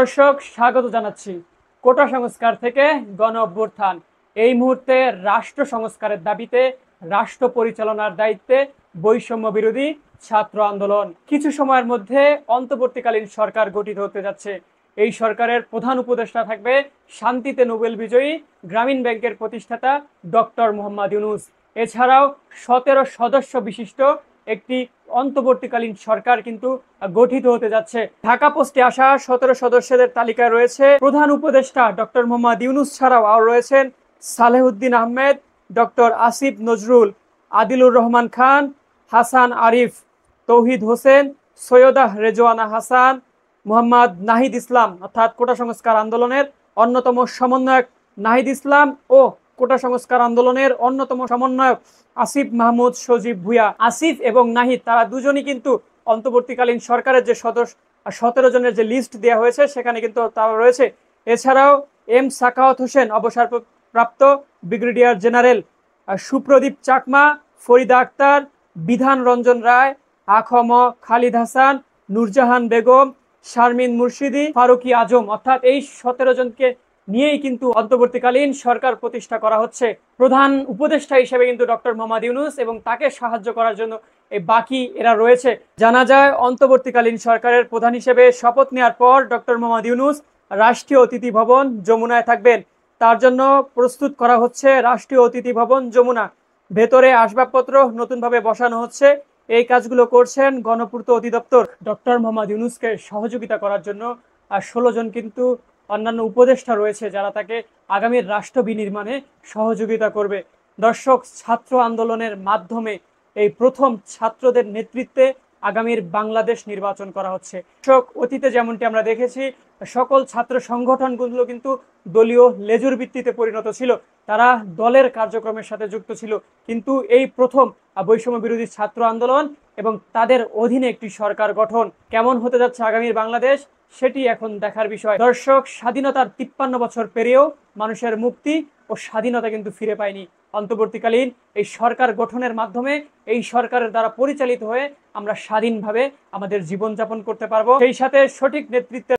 দর্শক স্বাগত জানাচ্ছি কোটা সংস্কার থেকে গণ অভ্যুত্থান। এই মুহূর্তে রাষ্ট্র সংস্কারের দাবিতে রাষ্ট্র পরিচালনার দায়িত্বে বৈষম্য বিরোধী ছাত্র আন্দোলন। কিছু সময়ের মধ্যে অন্তর্বর্তীকালীন সরকার গঠিত হতে যাচ্ছে। এই সরকারের প্রধান উপদেষ্টা থাকবে শান্তিতে নোবেল বিজয়ী গ্রামীণ ব্যাংকের প্রতিষ্ঠাতা ডক্টর মোহাম্মদ ইউনূস। এছাড়াও 17 সদস্য বিশিষ্ট একটি অন্তর্বর্তীকালীন সরকার কিন্তু গঠিত হতে যাচ্ছে। ঢাকা পোস্টে আসা 17 সদস্যদের তালিকায় রয়েছে প্রধান উপদেষ্টা ডক্টর মোহাম্মদ ইউনূস ছাড়াও আরও রয়েছেন সালেহুদ্দিন আহমেদ, ডক্টর আসিফ নজরুল, আদিলুর রহমান খান, হাসান আরিফ, তৌহিদ হোসেন, সৈয়দা রেজওয়ানা হাসান, মোহাম্মদ নাহিদ ইসলাম অর্থাৎ কোটা সংস্কার আন্দোলনের অন্যতম সমন্বয়ক নাহিদ ইসলাম ও কোটা সংস্কার আন্দোলনের অন্যতম সমন্বয়ক আসিফ মাহমুদ সজীব ভুঁইয়া। আসিফ এবং নাহিদ তারা দুজনই কিন্তু অন্তর্বর্তীকালীন সরকারের যে 17 জনের যে লিস্ট দেওয়া হয়েছে সেখানে কিন্তু তারা রয়েছে। এছাড়াও এম সাখাওয়াত হোসেন, অবসরপ্রাপ্ত ব্রিগেডিয়ার জেনারেল, সুপ্রদীপ চাকমা, ফরিদা আক্তার, বিধান রঞ্জন রায়, আখম খালিদ হাসান, নূরজাহান বেগম, শারমিন মুর্শিদি, ফারুকি আজম অর্থাৎ এই 17 জনকে নিয়েই কিন্তু অন্তর্বর্তীকালীন সরকার প্রতিষ্ঠা করা হচ্ছে। প্রধান উপদেষ্টা হিসেবে কিন্তু ডক্টর মোহাম্মদ ইউনূস এবং তাকে সাহায্য করার জন্য এই বাকি এরা রয়েছে। জানা যায় অন্তর্বর্তীকালীন সরকারের প্রধান হিসেবে শপথ নেওয়ার পর ডক্টর মোহাম্মদ ইউনূস রাষ্ট্রীয় অতিথি ভবন যমুনায় থাকবেন। তার জন্য প্রস্তুত করা হচ্ছে রাষ্ট্রীয় অতিথি ভবন যমুনা। ভেতরে আসবাবপত্র নতুনভাবে বসানো হচ্ছে। এই কাজগুলো করছেন গণপূর্ত অধিদপ্তর। ডক্টর মোহাম্মদ ইউনূসকে সহযোগিতা করার জন্য 16 জন কিন্তু অন্যান্য উপদেষ্টা রয়েছে যারা তাকে আগামীর রাষ্ট্র বিনির্মাণে সহযোগিতা করবে। দর্শক, ছাত্র আন্দোলনের মাধ্যমে এই প্রথম ছাত্রদের নেতৃত্বে আগামীর বাংলাদেশ নির্বাচন করা হচ্ছে। দর্শক, অতীতে যেমনটি আমরা দেখেছি সকল ছাত্র সংগঠনগুলো কিন্তু দলীয় লেজুর ভিত্তিতে পরিণত ছিল, তারা দলের কার্যক্রমের সাথে যুক্ত ছিল। কিন্তু এই প্রথম বৈষম্য বিরোধী ছাত্র আন্দোলন এবং তাদের অধীনে একটি সরকার গঠন। কেমন হতে যাচ্ছে আগামীর বাংলাদেশ সেটি এখন দেখার বিষয়। দর্শক, স্বাধীনতার 53 বছর পেরিয়েও মানুষের মুক্তি ও স্বাধীনতা কিন্তু ফিরে পায়নি। অন্তর্বর্তীকালীন এই সরকার গঠনের মাধ্যমে এই সরকারের দ্বারা পরিচালিত হয়ে আমরা স্বাধীনভাবে আমাদের জীবনযাপন করতে পারবো। সেই সাথে সঠিক নেতৃত্বের